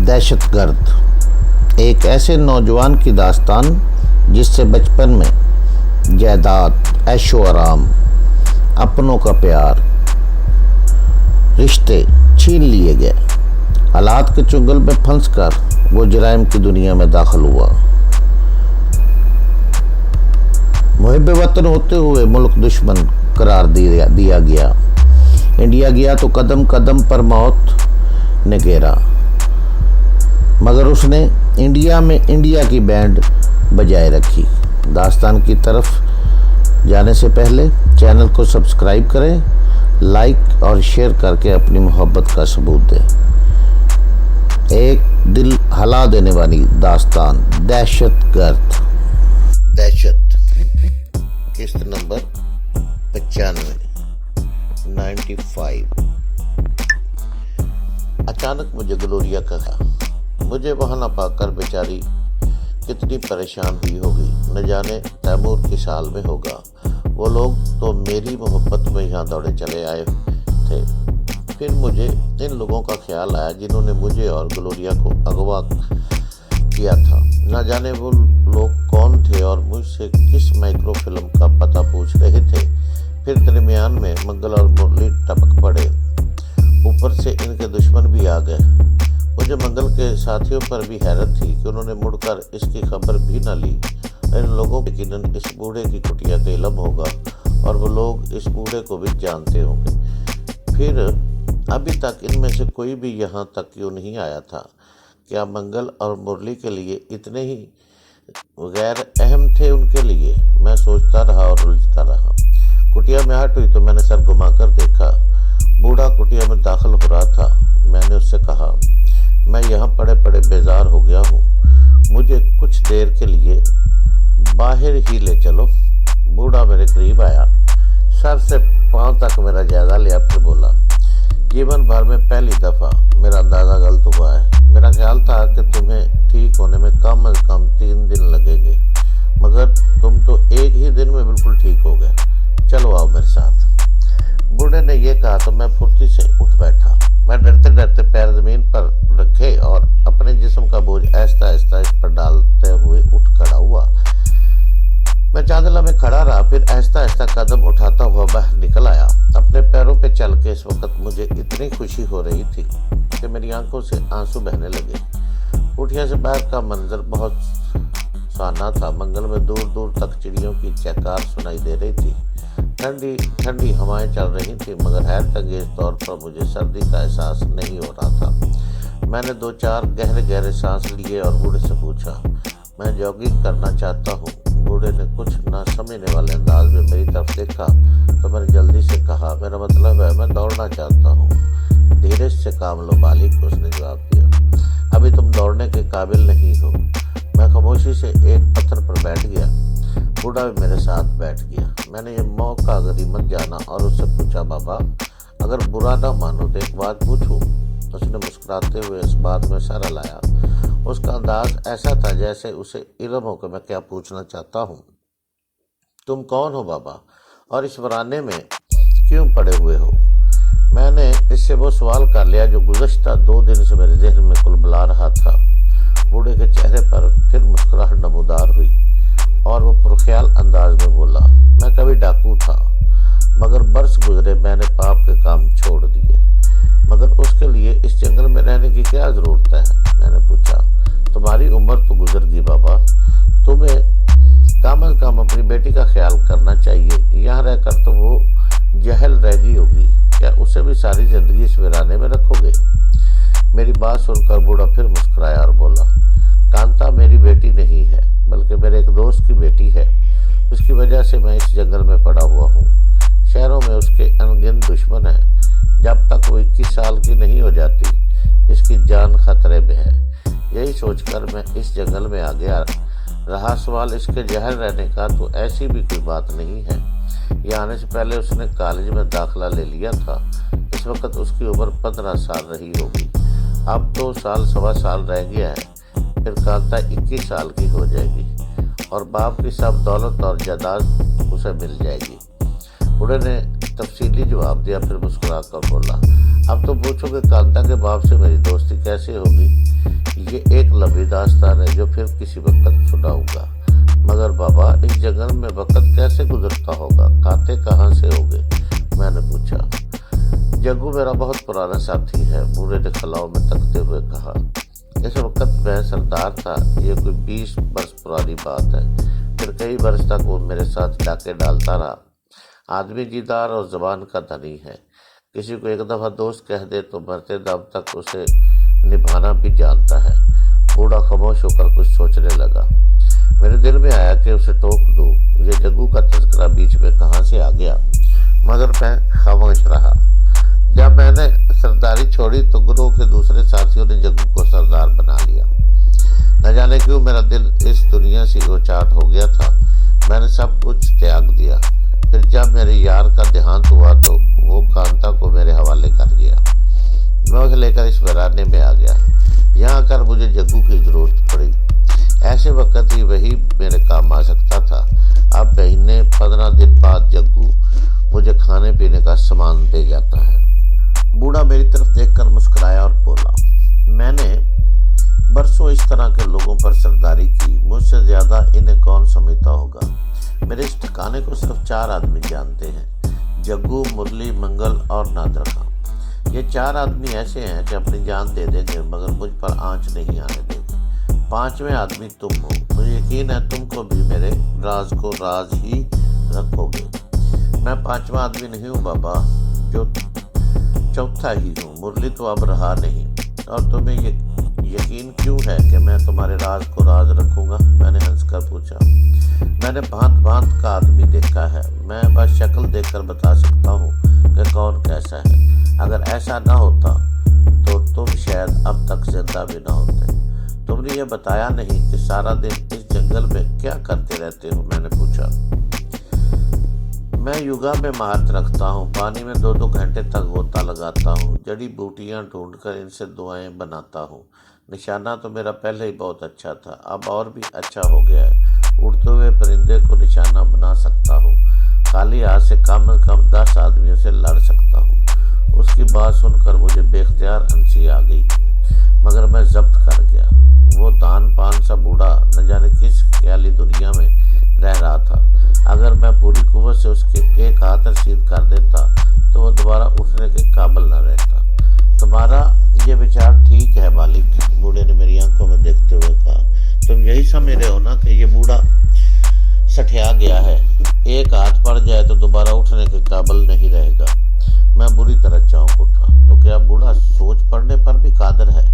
دہشت گرد ایک ایسے نوجوان کی داستان جس سے بچپن میں جائیداد، عیش و آرام، اپنوں کا پیار، رشتے چھین لیے گئے۔ حالات کے چنگل میں پھنس کر وہ جرائم کی دنیا میں داخل ہوا۔ محب وطن ہوتے ہوئے ملک دشمن قرار دیا گیا۔ انڈیا گیا تو قدم قدم پر موت نے گھیرا، مگر اس نے انڈیا میں انڈیا کی بینڈ بجائے رکھی۔ داستان کی طرف جانے سے پہلے چینل کو سبسکرائب کریں، لائک اور شیئر کر کے اپنی محبت کا ثبوت دیں۔ ایک دل ہلا دینے والی داستان، دہشت گرد۔ دہشت، قسط نمبر 95۔ اچانک مجھے گلوریا کا کہا، مجھے وہاں نہ پا کر بیچاری کتنی پریشان ہوئی ہوگی، نہ جانے تیمور کی سال میں ہوگا۔ وہ لوگ تو میری محبت میں یہاں دوڑے چلے آئے تھے۔ پھر مجھے ان لوگوں کا خیال آیا جنہوں نے مجھے اور گلوریا کو اغوا کیا تھا۔ نہ جانے وہ لوگ کون تھے اور مجھ سے کس مائکرو فلم کا پتہ پوچھ رہے تھے۔ پھر درمیان میں منگل اور مرلی ٹپک پڑے، اوپر سے ان کے دشمن بھی آ گئے۔ مجھے منگل کے ساتھیوں پر بھی حیرت تھی کہ انہوں نے مڑ کر اس کی خبر بھی نہ لی۔ ان لوگوں کو یقیناً اس بوڑھے کی کٹیا کا علم ہوگا اور وہ لوگ اس بوڑھے کو بھی جانتے ہوں گے۔ پھر ابھی تک ان میں سے کوئی بھی یہاں تک کیوں نہیں آیا تھا؟ کیا منگل اور مرلی کے لیے اتنے ہی غیر اہم تھے ان کے لیے؟ میں سوچتا رہا اور الجھتا رہا۔ کٹیا میں ہٹ ہوئی تو میں نے سر گھما کر دیکھا۔ بوڑھا کٹیا میں داخل ہو رہا تھا۔ میں نے اس سے کہا، میں یہاں پڑے پڑے بیزار ہو گیا ہوں، مجھے کچھ دیر کے لیے باہر ہی لے چلو۔ بوڑھا میرے قریب آیا، سر سے پاؤں تک میرا جائزہ لیا، پھر بولا، جیون بھر میں پہلی دفعہ میرا اندازہ غلط ہوا ہے۔ میرا خیال تھا کہ تمہیں ٹھیک ہونے میں کم از کم 3 دن لگیں گے، مگر تم تو ایک ہی دن میں بالکل ٹھیک ہو گئے۔ چلو آؤ میرے ساتھ۔ بوڑھے نے یہ کہا تو میں پھرتی سے اٹھ بیٹھا۔ میں ڈرتے ڈرتے پیر زمین پر رکھے اور اپنے جسم کا بوجھ آہستہ آہستہ اس پر ڈالتے ہوئے اٹھ کھڑا ہوا۔ میں چند لمحے کھڑا رہا، پھر آہستہ آہستہ قدم اٹھاتا ہوا باہر نکل آیا۔ اپنے پیروں پہ چل کے اس وقت مجھے اتنی خوشی ہو رہی تھی کہ میری آنکھوں سے آنسو بہنے لگے۔ کوٹھیا سے باہر کا منظر بہت سہانا تھا۔ منگل میں دور دور تک چڑیوں کی چہکار سنائی دے رہی تھی۔ ٹھنڈی ٹھنڈی ہوائیں چل رہی تھیں، مگر حیرت انگیز طور پر مجھے سردی کا احساس نہیں ہو رہا تھا۔ میں نے 2-4 گہرے گہرے سانس لیے اور بوڑھے سے پوچھا، میں جاگنگ کرنا چاہتا ہوں۔ بوڑھے نے کچھ نہ سمجھنے والے انداز میں میری طرف دیکھا تو میں نے جلدی سے کہا، میرا مطلب ہے میں دوڑنا چاہتا ہوں۔ دھیرے سے کام لو بالغ، اس نے جواب دیا، ابھی تم دوڑنے کے قابل نہیں ہو۔ میں خاموشی سے ایک پتھر پر بیٹھ گیا۔ بوڑھا بھی میرے ساتھ بیٹھ گیا۔ میں نے یہ موقع غنیمت جانا اور اس سے پوچھا، بابا اگر برا نہ مانو تو ایک بات پوچھوں؟ اس نے مسکراتے ہوئے اس بات میں سر ہلایا۔ اس کا انداز ایسا تھا جیسے اسے علم ہو کہ میں کیا پوچھنا چاہتا ہوں۔ تم کون ہو بابا، اور اس ورانے میں کیوں پڑے ہوئے ہو؟ میں نے اس سے وہ سوال کر لیا جو گزشتہ 2 دن سے میرے ذہن میں کلبلا رہا تھا۔ بوڑھے کے چہرے پر پھر مسکراہٹ نمودار ہوئی اور وہ پرخیال انداز میں بولا، میں کبھی ڈاکو تھا، مگر برس گزرے میں نے پاپ کے کام چھوڑ دیے۔ مگر اس کے لیے اس جنگل میں رہنے کی کیا ضرورت ہے؟ میں نے پوچھا، تمہاری عمر تو گزر گئی بابا، تمہیں کم از کم اپنی بیٹی کا خیال کرنا چاہیے۔ یہاں رہ کر تو وہ جہل رہ گئی ہوگی، کیا اسے بھی ساری زندگی اس ویرانے میں رکھو گے؟ میری بات سن کر بوڑھا پھر مسکرایا اور بولا، کانتا میری بیٹی نہیں ہے، بلکہ میرے ایک دوست کی بیٹی ہے۔ اس کی وجہ سے میں اس جنگل میں پڑا ہوا ہوں۔ شہروں میں اس کے انگن دشمن ہیں۔ جب تک وہ 21 سال کی نہیں ہو جاتی اس کی جان خطرے میں ہے۔ یہی سوچ کر میں اس جنگل میں آ گیا۔ رہا سوال اس کے جہل رہنے کا، تو ایسی بھی کوئی بات نہیں ہے۔ یہ آنے سے پہلے اس نے کالج میں داخلہ لے لیا تھا۔ اس وقت اس کی عمر 15 سال رہی ہوگی۔ اب 2 سال سوا سال رہ گیا ہے، پھر کانتا 21 سال کی ہو جائے گی اور باپ کی سب دولت اور جائیداد اسے مل جائے گی۔ بوڑھے نے تفصیلی جواب دیا، پھر مسکرا کر بولا، اب تو پوچھو کہ کانتا کے باپ سے میری دوستی کیسے ہوگی؟ یہ ایک لمبی داستان ہے جو پھر کسی وقت سناؤں گا، مگر بابا اس جنگل میں وقت کیسے گزرتا ہوگا، کھاتے کہاں سے ہوگے؟ میں نے پوچھا۔ جگو میرا بہت پرانا ساتھی ہے، بوڑھے نے خلاؤ میں تکتے ہوئے کہا۔ اس وقت میں سردار تھا، یہ کوئی 20 برس پرانی بات ہے۔ پھر کئی برس تک وہ میرے ساتھ ڈاکے ڈالتا رہا۔ آدمی دیدار اور زبان کا دھنی ہے، کسی کو ایک دفعہ دوست کہہ دے تو مرتے دم تک اسے نبھانا بھی جانتا ہے۔ بوڑھا خاموش ہو کر کچھ سوچنے لگا۔ میرے دل میں آیا کہ اسے ٹوک دوں، یہ جگو کا تذکرہ بیچ میں کہاں سے آ گیا، مگر میں خاموش رہا۔ جب میں نے سرداری چھوڑی تو گروہ کے دوسرے ساتھیوں نے جگو کو سردار بنا لیا۔ نہ جانے کیوں میرا دل اس دنیا سے اوچاٹ ہو گیا تھا۔ میں نے سب کچھ تیاگ دیا۔ پھر جب میرے یار کا دیہانت ہوا تو وہ کانتا کو میرے حوالے کر گیا۔ میں اسے لے کر اس ویرانے میں آ گیا۔ یہاں آ کر مجھے جگو کی ضرورت پڑی۔ ایسے وقت ہی وہی میرے کام آ سکتا تھا۔ اب مہینے 15 دن بعد جگو مجھے کھانے پینے کا سامان دے جاتا ہے۔ بوڑھا میری طرف دیکھ کر مسکرایا اور بولا، میں نے برسوں اس طرح کے لوگوں پر سرداری کی، مجھ سے زیادہ انہیں کون سمجھتا ہوگا۔ میرے اس ٹھکانے کو صرف 4 آدمی جانتے ہیں، جگو، مرلی، منگل اور نادر خان۔ یہ 4 آدمی ایسے ہیں کہ اپنی جان دے دیں گے مگر مجھ پر آنچ نہیں آنے دیں گے۔ 5ویں آدمی تم ہو، مجھے یقین ہے تم کو بھی میرے راز کو راز ہی رکھو گے۔ میں 5واں آدمی نہیں ہوں بابا، جو چوتھا ہی ہوں۔ مرلی تو اب رہا نہیں، اور تمہیں یقین کیوں ہے کہ میں تمہارے راز کو راز رکھوں گا؟ میں نے ہنس کر پوچھا۔ میں نے بھانت بھانت کا آدمی دیکھا ہے، میں بس شکل دیکھ کر بتا سکتا ہوں کہ کون کیسا ہے۔ اگر ایسا نہ ہوتا تو تم شاید اب تک زندہ بھی نہ ہوتے۔ تم نے یہ بتایا نہیں کہ سارا دن اس جنگل میں کیا کرتے رہتے ہو؟ میں نے پوچھا۔ میں یوگا میں مہارت رکھتا ہوں، پانی میں 2 گھنٹے تک غوطہ لگاتا ہوں، جڑی بوٹیاں ڈھونڈ کر ان سے دعائیں بناتا ہوں۔ نشانہ تو میرا پہلے ہی بہت اچھا تھا، اب اور بھی اچھا ہو گیا ہے۔ اڑتے ہوئے پرندے کو نشانہ بنا سکتا ہوں، خالی ہاتھ سے کم از کم 10 آدمیوں سے لڑ سکتا ہوں۔ اس کی بات سن کر مجھے بے اختیار ہنسی آ گئی، مگر میں ضبط کر گیا۔ وہ دان پان سا بوڑھا نہ جانے کس خیالی دنیا میں رہ رہا تھا۔ اگر میں پوری قوت سے اس کے ایک ہاتھ رسید کر دیتا تو وہ دوبارہ اٹھنے کے قابل نہ رہتا۔ تمہارا یہ وچار ٹھیک ہے مالک، بوڑھے نے میری آنکھوں میں دیکھتے ہوئے کہا۔ تم یہی سمجھ رہے ہو نا کہ یہ بوڑھا سٹھیا گیا ہے، ایک ہاتھ پڑ جائے تو دوبارہ اٹھنے کے قابل نہیں رہے گا۔ میں بری طرح چونک اٹھا۔ تو کیا بوڑھا سوچ پڑنے پر بھی قادر ہے؟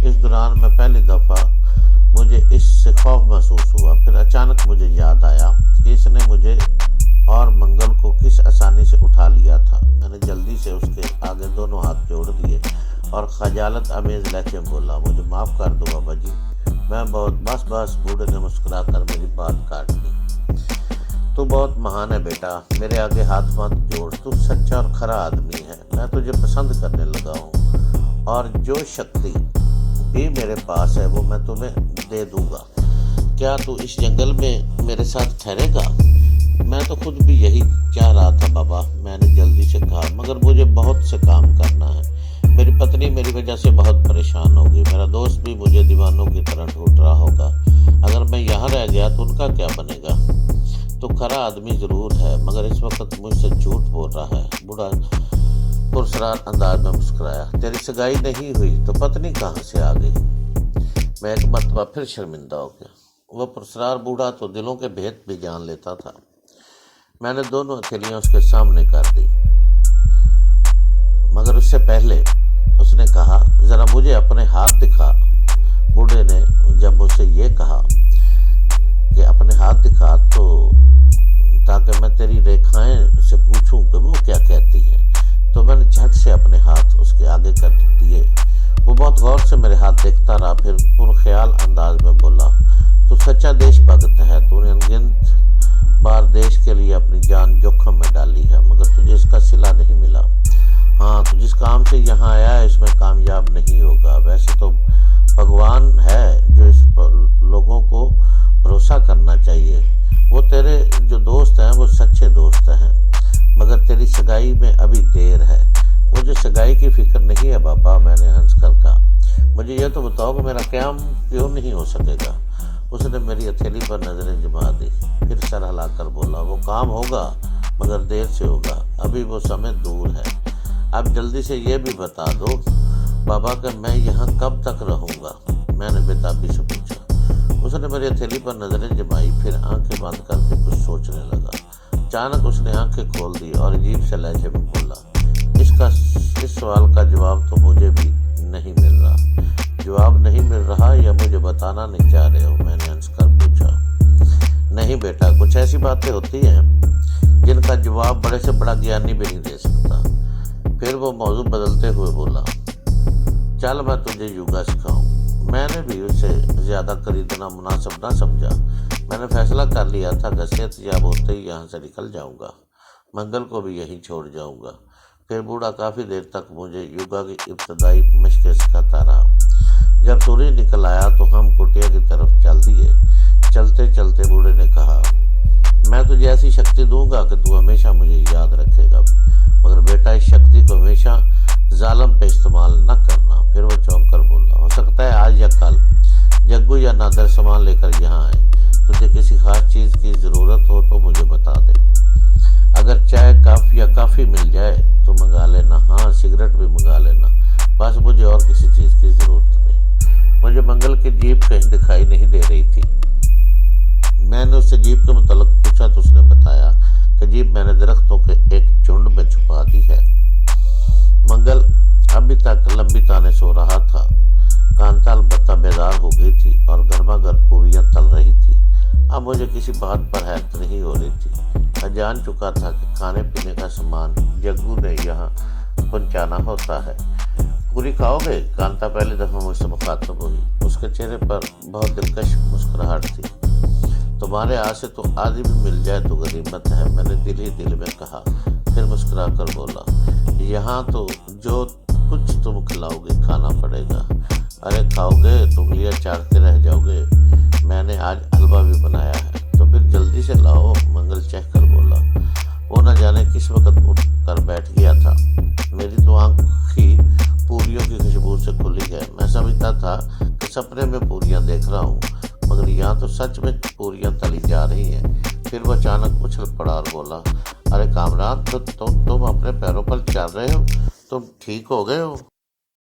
اس دوران میں پہلی دفعہ مجھے اس سے خوف محسوس ہوا۔ پھر اچانک مجھے یاد آیا کہ اس نے مجھے اور منگل کو کس آسانی سے اٹھا لیا تھا۔ میں نے جلدی سے اس کے آگے دونوں ہاتھ جوڑ دیے اور خجالت آمیز لہجے میں بولا، مجھے معاف کر دو بابا جی، میں بہت بس۔ بوڑھے نے مسکرا کر میری بات کاٹ لی۔ تو بہت مہان ہے بیٹا، میرے آگے ہاتھ مت جوڑ، تو سچا اور کھرا آدمی ہے، میں تجھے پسند کرنے لگا ہوں، اور جو شکتی بھی میرے پاس ہے وہ میں تمہیں دے دوں گا۔ کیا تو اس جنگل میں میرے ساتھ ٹھہرے گا؟ میں تو خود بھی یہی چاہ رہا تھا بابا، میں نے جلدی سے کہا، مگر مجھے بہت سے کام کرنا ہے۔ میری پتنی میری وجہ سے بہت پریشان ہوگی، میرا دوست بھی مجھے دیوانوں کی طرح ڈھونڈ رہا ہوگا۔ اگر میں یہاں رہ گیا تو ان کا کیا بنے گا؟ تو کھرا آدمی ضرور ہے، مگر اس وقت مجھ سے جھوٹ بول رہا ہے۔ بوڑھا پرسرار انداز میں مسکرایا۔ تیری سگائی نہیں ہوئی تو پتنی کہاں سے آ گئی؟ میں ایک مرتبہ پھر شرمندہ ہو گیا۔ وہ پرسرار بوڑھا تو دلوں کے بھید بھی جان لیتا تھا۔ میں نے دونوں ہتھیلیاں اس کے سامنے کر دی، مگر اس سے پہلے اس نے کہا، ذرا مجھے اپنے ہاتھ دکھا۔ بوڑھے نے جب مجھ سے یہ کہا کہ اپنے ہاتھ دکھا تو تاکہ میں تیری ریکھائیں سے پوچھوں کہ وہ کیا کہتی ہیں، تو میں نے جھٹ سے اپنے ہاتھ اس کے آگے کر دیے۔ وہ بہت غور سے میرے ہاتھ دیکھتا رہا، پھر پرخیال انداز میں بولا، تو سچا دیش بھگت ہے، تو نے انگنت بار دیش کے لیے اپنی جان جوخم میں ڈالی ہے، مگر تجھے اس کا صلہ نہیں ملا۔ ہاں، تو جس کام سے یہاں آیا ہے اس میں کامیاب نہیں ہوگا۔ ویسے تو بھگوان ہے جو اس لوگوں کو بھروسہ کرنا چاہیے۔ وہ تیرے جو دوست ہیں وہ سچے دوست ہیں، مگر تیری سگائی میں ابھی دیر ہے۔ مجھے سگائی کی فکر نہیں ہے بابا، میں نے ہنس کر کہا۔ مجھے یہ تو بتاؤ کہ میرا قیام کیوں نہیں ہو سکے گا؟ اس نے میری ہتھیلی پر نظریں جما دی، پھر سر ہلا کر بولا، وہ کام ہوگا مگر دیر سے ہوگا، ابھی وہ سمے دور ہے۔ اب جلدی سے یہ بھی بتا دو بابا کہ میں یہاں کب تک رہوں گا؟ میں نے بےتابی سے پوچھا۔ اس نے میری ہتھیلی پر نظریں جمائی، پھر آنکھیں بند کر کے کچھ سوچنے لگا۔ اچانک اس نے آنکھیں کھول دی اور عجیب سے لہجے میں بولا، اس سوال کا جواب تو مجھے بھی نہیں مل رہا۔ جواب نہیں مل رہا یا مجھے بتانا نہیں چاہ رہے ہو؟ میں نے ہنس کر پوچھا۔ نہیں بیٹا، کچھ ایسی باتیں ہوتی ہیں جن کا جواب بڑے سے بڑا گیانی بھی نہیں دے سکتا۔ پھر وہ موضوع بدلتے ہوئے بولا، چل میں تجھے یوگا سکھاؤں۔ میں نے بھی اسے زیادہ خریدنا مناسب نہ سمجھا۔ میں نے فیصلہ کر لیا تھا کہ صحت یاب ہوتے ہی یہاں سے نکل جاؤں گا، منگل کو بھی یہیں چھوڑ جاؤں گا۔ پھر بوڑھا کافی دیر تک مجھے یوگا کی ابتدائی مشقیں سکھاتا رہا۔ جب سورج نکل آیا تو ہم کٹیا کی طرف چل دیے۔ چلتے چلتے بوڑھے نے کہا، میں تجھے ایسی شکتی دوں گا کہ تو ہمیشہ مجھے یاد رکھے گا، مگر بیٹا اس شکتی کو ہمیشہ ظالم پہ استعمال نہ کرنا۔ پھر وہ چونک کر بولا، ہو سکتا ہے آج یا کل جگو یا نادر سامان لے کر یہاں آئے۔ تجھے کسی خاص چیز کی ضرورت ہو تو مجھے بتا دے، اگر چائے کافی مل جائے تو منگا لینا، ہاں سگریٹ بھی منگا لینا، بس مجھے اور کسی چیز کی ضرورت نہیں۔ مجھے منگل کی جیپ کہیں دکھائی نہیں دے رہی تھی۔ میں نے اس سے جیپ کے متعلق پوچھا تو اس نے بتایا کہ جیپ میں نے درختوں کے ایک جھنڈ میں چھپا دی ہے۔ منگل ابھی تک لمبی تانے سو رہا تھا۔ کانتا البتہ بیدار ہو گئی تھی اور گرما گرم پوریاں تل رہی تھی۔ اب مجھے کسی بات پر حیرت نہیں ہو رہی تھی۔ میں جان چکا تھا کہ کھانے پینے کا سامان جگو نے یہاں پہنچانا ہوتا ہے۔ پوری کھاؤ گے؟ کانتا پہلی دفعہ مجھ سے مخاطب ہوئی۔ اس کے چہرے پر بہت دلکش مسکراہٹ تھی۔ تمہارے ہاتھ سے تو آدھی بھی مل جائے تو غنیمت ہے، میں نے دل ہی دل میں کہا۔ پھر مسکرا کر بولا، یہاں تو جو کچھ تم کھلاؤ گے کھانا پڑے گا۔ ارے کھاؤ گے تو انگلیاں چاٹتے رہ جاؤ گے، میں نے آج حلوہ بھی بنایا ہے۔ تو پھر جلدی سے لاؤ، منگل چہ کر بولا۔ وہ نہ جانے کس وقت اٹھ کر بیٹھ گیا تھا۔ میری تو آنکھیں پوریوں کی خوشبو سے کھلی ہے۔ میں سمجھتا تھا کہ سپنے میں پوریاں دیکھ رہا ہوں، مگر یہاں تو سچ میں پوریاں تلی جا رہی ہیں۔ پھر وہ اچانک اچھل پڑا اور بولا، ارے کامران، تم اپنے پیروں پر چل رہے ہو؟ تم ٹھیک ہو گئے ہو؟